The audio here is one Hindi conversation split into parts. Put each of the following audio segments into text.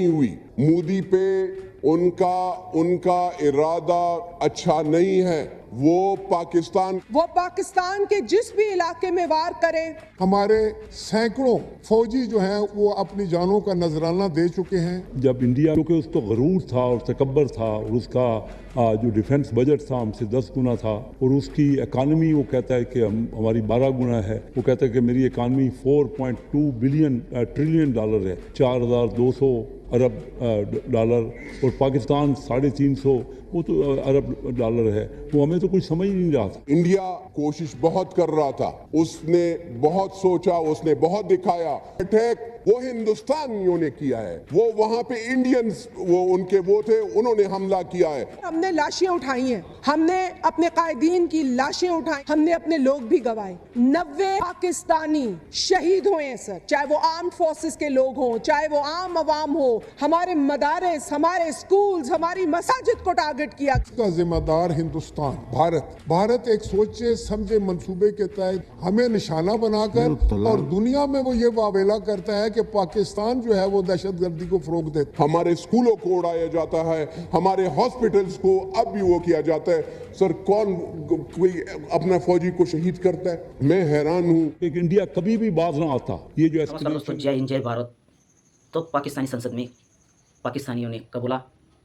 हुई। मोदी पे उनका इरादा अच्छा नहीं है। वो पाकिस्तान के जिस भी इलाके में वार करे। हमारे सैकड़ों फौजी जो हैं वो अपनी जानों का नजराना दे चुके हैं। जब इंडिया क्योंकि उसको गरूर था और तकब्बर था और उसका जो डिफेंस बजट था हमसे 10 गुना था और उसकी इकानमी वो कहता है कि हमारी 12 गुना है। वो कहता है कि मेरी इकानमी 4.2 बिलियन ट्रिलियन डॉलर है, 4,200 अरब डॉलर, और पाकिस्तान 350 वो तो अरब डॉलर है। वो हमें तो कुछ समझ ही नहीं रहा था। इंडिया कोशिश बहुत कर रहा था, उसने बहुत सोचा, उसने बहुत दिखाया। अटैक वो हिंदुस्तानियों ने किया है, वो वहां पे इंडियंस वो उनके वो थे, उन्होंने हमला किया है। हमने लाशें उठाई हैं, हमने अपने कायदीन की लाशें उठाई, हमने अपने लोग भी गवाए। 90 पाकिस्तानी शहीद हुए हैं सर, चाहे वो आर्म्ड फोर्सेस के लोग हों, चाहे वो आम आवाम हो। हमारे मदारिस, हमारे स्कूल्स, हमारी मसाजिद को टारगेट किया। इसका जिम्मेदार हिंदुस्तान, भारत एक सोचे समझे मंसूबे के तहत हमें निशाना बनाकर और दुनिया में वो ये वावेला करता है कि पाकिस्तान जो है वो दहशतगर्दी को फरोग देता है। हमारे स्कूलों को उड़ाया जाता है, हमारे हॉस्पिटल्स को अब भी वो किया जाता है। सर कौन कोई अपना फौजी को शहीद करता है? मैं हैरान हूँ। एक इंडिया कभी भी बाज ना आता। ये जो दोस्तों, जय हिंद जय भारत। तो पाकिस्तानी संसद में पाकिस्तानियों ने कबूला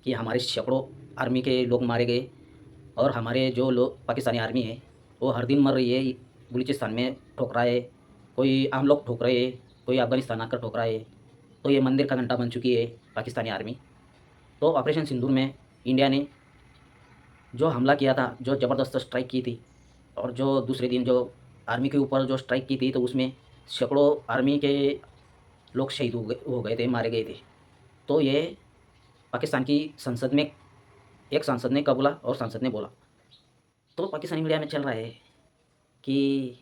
कि हमारे सैकड़ों आर्मी के लोग मारे गए और हमारे जो लोग पाकिस्तानी आर्मी है वो हर दिन मर रही है। बलूचिस्तान में ठोक रहा है, कोई आम लोग ठोक रहे हैं, कोई अफगानिस्तान आकर ठोक रहा है। तो ये मंदिर का घंटा बन चुकी है पाकिस्तानी आर्मी। तो ऑपरेशन सिंदूर में इंडिया ने जो हमला किया था, जो ज़बरदस्त स्ट्राइक की थी, और जो दूसरे दिन जो आर्मी के ऊपर जो स्ट्राइक की थी, तो उसमें सैकड़ों आर्मी के लोग शहीद हो गए थे, मारे गए थे। तो ये पाकिस्तान की संसद में एक सांसद ने कबूला और सांसद ने बोला। तो पाकिस्तानी मीडिया में चल रहा है कि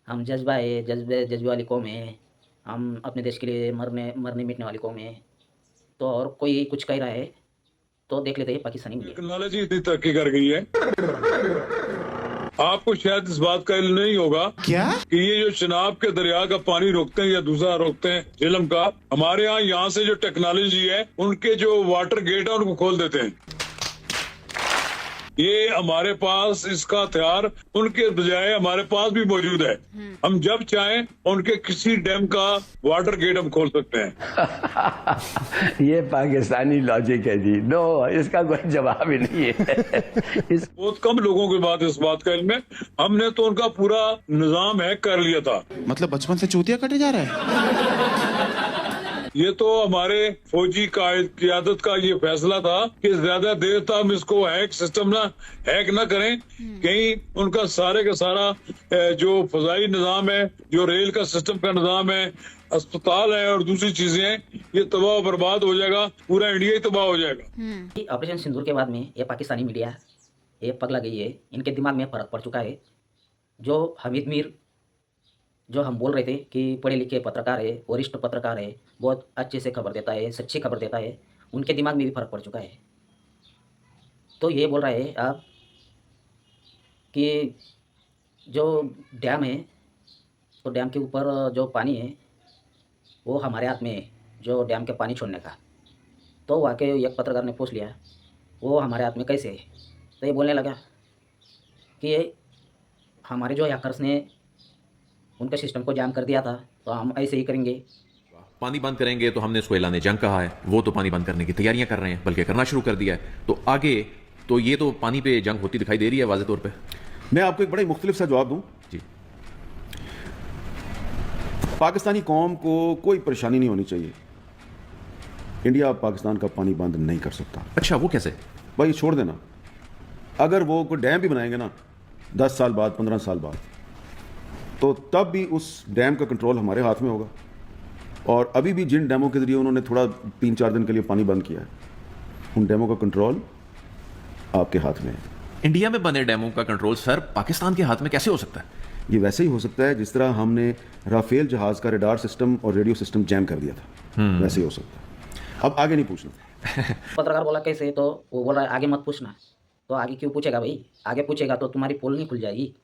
हम जज्बे वाली कौम है, हम अपने देश के लिए मरने मिटने वाली कौम है। तो और कोई कुछ कह रहा है, तो देख लेते हैं पाकिस्तानी मीडिया। टेक्नोलॉजी इतनी तरक्की कर गई है, आपको शायद इस बात का इल्म नहीं होगा क्या कि ये जो चिनाब के दरिया का पानी रोकते हैं या दूसरा रोकते हैं झेलम का, हमारे यहाँ से जो टेक्नोलॉजी है उनके जो वाटर गेट है उनको खोल देते हैं। ये हमारे पास इसका हथियार उनके बजाय हमारे पास भी मौजूद है। हम जब चाहें उनके किसी डैम का वाटर गेट हम खोल सकते हैं। ये पाकिस्तानी लॉजिक है जी। नो, इसका कोई जवाब ही नहीं है। बहुत कम लोगों के बाद इस बात का इल्म है। हमने तो उनका पूरा निजाम हैक कर लिया था। मतलब बचपन से चूतिया कटे जा रहा है। ये तो हमारे फौजी क़यादत का ये फैसला था कि ज्यादा देर तक हम इसको हैक ना करें। कहीं उनका सारे का सारा जो फजाई निजाम है, जो रेल का सिस्टम का निजाम है, अस्पताल है और दूसरी चीजें हैं, ये तबाह बर्बाद हो जाएगा, पूरा इंडिया ही तबाह हो जाएगा। ऑपरेशन सिंदूर के बाद में ये पाकिस्तानी मीडिया ये पगला गई है, इनके दिमाग में फर्क पड़ चुका है। जो हमीद मीर जो हम बोल रहे थे कि पढ़े लिखे पत्रकार है, वरिष्ठ पत्रकार है, बहुत अच्छे से खबर देता है, सच्ची खबर देता है, उनके दिमाग में भी फर्क पड़ चुका है। तो ये बोल रहा है आप कि जो डैम है, तो डैम के ऊपर जो पानी है वो हमारे हाथ में है, जो डैम के पानी छोड़ने का। तो वाकई एक पत्रकार ने पूछ लिया वो हमारे हाथ में कैसे है। तो ये बोलने लगा कि हमारे जो हैकर्स ने उनके सिस्टम को जाम कर दिया था, तो हम ऐसे ही करेंगे। पानी बंद करेंगे तो हमने सुहेला ने जंग कहा है, वो तो पानी बंद करने की तैयारियां कर रहे हैं, बल्कि करना शुरू कर दिया है। तो आगे तो ये तो पानी पे जंग होती दिखाई दे रही है वाज़े तौर पे। मैं आपको एक बड़ा ही मुख्तलिफ सा जवाब दूं जी। पाकिस्तानी कौम को कोई परेशानी नहीं होनी चाहिए। इंडिया पाकिस्तान का पानी बंद नहीं कर सकता। अच्छा, वो कैसे? भाई छोड़ देना, अगर वो कोई डैम भी बनाएंगे ना 10 साल बाद, 15 साल बाद, तो तब भी उस डैम का कंट्रोल हमारे हाथ में होगा। और अभी भी जिन डैमों के जरिए उन्होंने थोड़ा 3-4 दिन के लिए पानी बंद किया है, उन डैमों का कंट्रोल आपके हाथ में है। इंडिया में बने डैमों का कंट्रोल सर पाकिस्तान के हाथ में कैसे हो सकता है? ये वैसे ही हो सकता है जिस तरह हमने राफेल जहाज का रडार सिस्टम और रेडियो सिस्टम जैम कर दिया था, वैसे ही हो सकता है। अब आगे नहीं पूछना। पत्रकार बोला कैसे, तो वो बोल रहा है आगे मत पूछना। तो आगे क्यों पूछेगा भाई? आगे पूछेगा तो तुम्हारी पोल नहीं खुल जाएगी,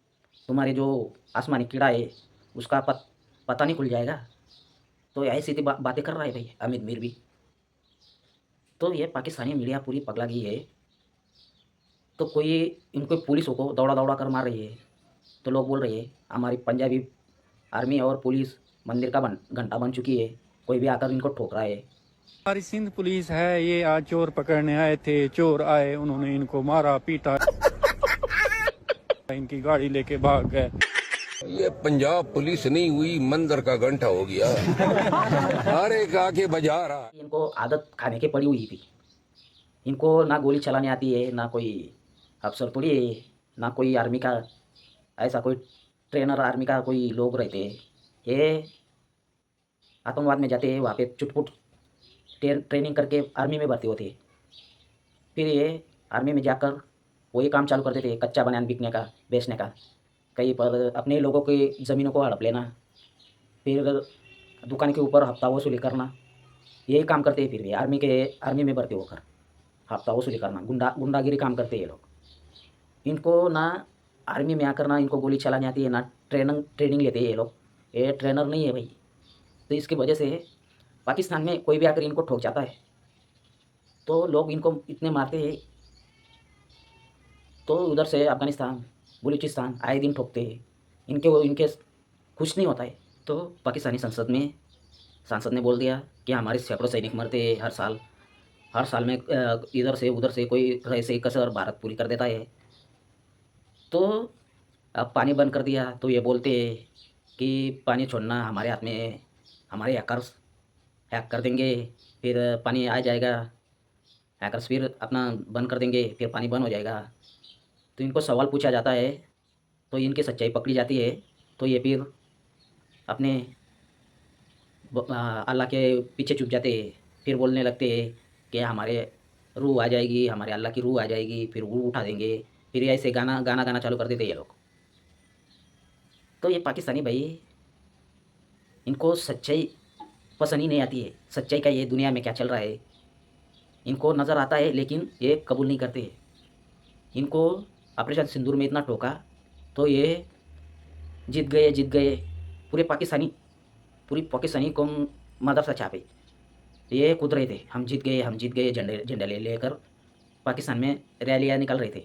तुम्हारे जो आसमानी कीड़ा है उसका पता नहीं खुल जाएगा। तो ऐसी बातें कर रहा है भाई अमित मीर भी। तो ये पाकिस्तानी मीडिया पूरी पगला गई है। तो कोई इनको पुलिसों को दौड़ा दौड़ा कर मार रही है, तो लोग बोल रहे हैं हमारी पंजाबी आर्मी और पुलिस मंदिर का घंटा बन चुकी है, कोई भी आकर इनको ठोक रहा है। हमारी सिंध पुलिस है, ये आज चोर पकड़ने आए थे, चोर आए, उन्होंने इनको मारा पीटा, इनकी गाड़ी लेके भाग गए। ये पंजाब पुलिस नहीं हुई, मंदिर का घंटा हो गया। हर एक आके बजा रहा। इनको आदत खाने की पड़ी हुई थी। इनको ना गोली चलाने आती है, ना कोई अफसर थोड़ी है, ना कोई आर्मी का ऐसा कोई ट्रेनर आर्मी का कोई लोग रहते हैं। ये आतंकवाद में जाते हैं, वहाँ पे चुटपुट ट्रेनिंग करके आर्मी में भर्ती होते, फिर ये आर्मी में जाकर वही काम चालू करते थे, कच्चा बनियान बिकने का, बेचने का, कहीं पर अपने लोगों की ज़मीनों को हड़प लेना, फिर दुकान के ऊपर हफ्ता वसूली करना, यही काम करते हैं। फिर भी आर्मी में भर्ती होकर हफ्ता वसूली करना, गुंडागिरी काम करते हैं ये लोग। इनको ना आर्मी में आकर ना इनको गोली चलानी आती है, ना ट्रेनिंग लेते हैं ये लोग, ये ट्रेनर नहीं है भाई। तो इसकी वजह से पाकिस्तान में कोई भी आकर इनको ठोक जाता है, तो लोग इनको इतने मारते हैं। तो उधर से अफ़गानिस्तान, बलूचिस्तान आए दिन ठोकते हैं, इनके कुछ नहीं होता है। तो पाकिस्तानी सांसद ने बोल दिया कि हमारे सैकड़ों सैनिक मरते हैं हर साल में, इधर से उधर से कोई ऐसे कसर भारत पूरी कर देता है। तो अब पानी बंद कर दिया तो ये बोलते हैं कि पानी छोड़ना हमारे हाथ में है, हमारे हैकर्स हैक कर देंगे, फिर पानी आ जाएगा, हैकर्स फिर अपना बंद कर देंगे, फिर पानी बंद हो जाएगा। तो इनको सवाल पूछा जाता है, तो इनकी सच्चाई पकड़ी जाती है, तो ये फिर अपने अल्लाह के पीछे छुप जाते हैं, फिर बोलने लगते हैं कि हमारे रूह आ जाएगी, हमारे अल्लाह की रूह आ जाएगी, फिर रूह उठा देंगे, फिर ऐसे गाना चालू कर देते ये लोग। तो ये पाकिस्तानी भाई, इनको सच्चाई पसंद ही नहीं आती है, सच्चाई का ये दुनिया में क्या चल रहा है इनको नज़र आता है, लेकिन ये कबूल नहीं करते। इनको ऑपरेशन सिंदूर में इतना ठोका तो ये जीत गए, पूरी पाकिस्तानी को मदरसा छापे, ये कूद रहे थे, हम जीत गए झंडे ले लेकर पाकिस्तान में रैलियाँ निकल रहे थे।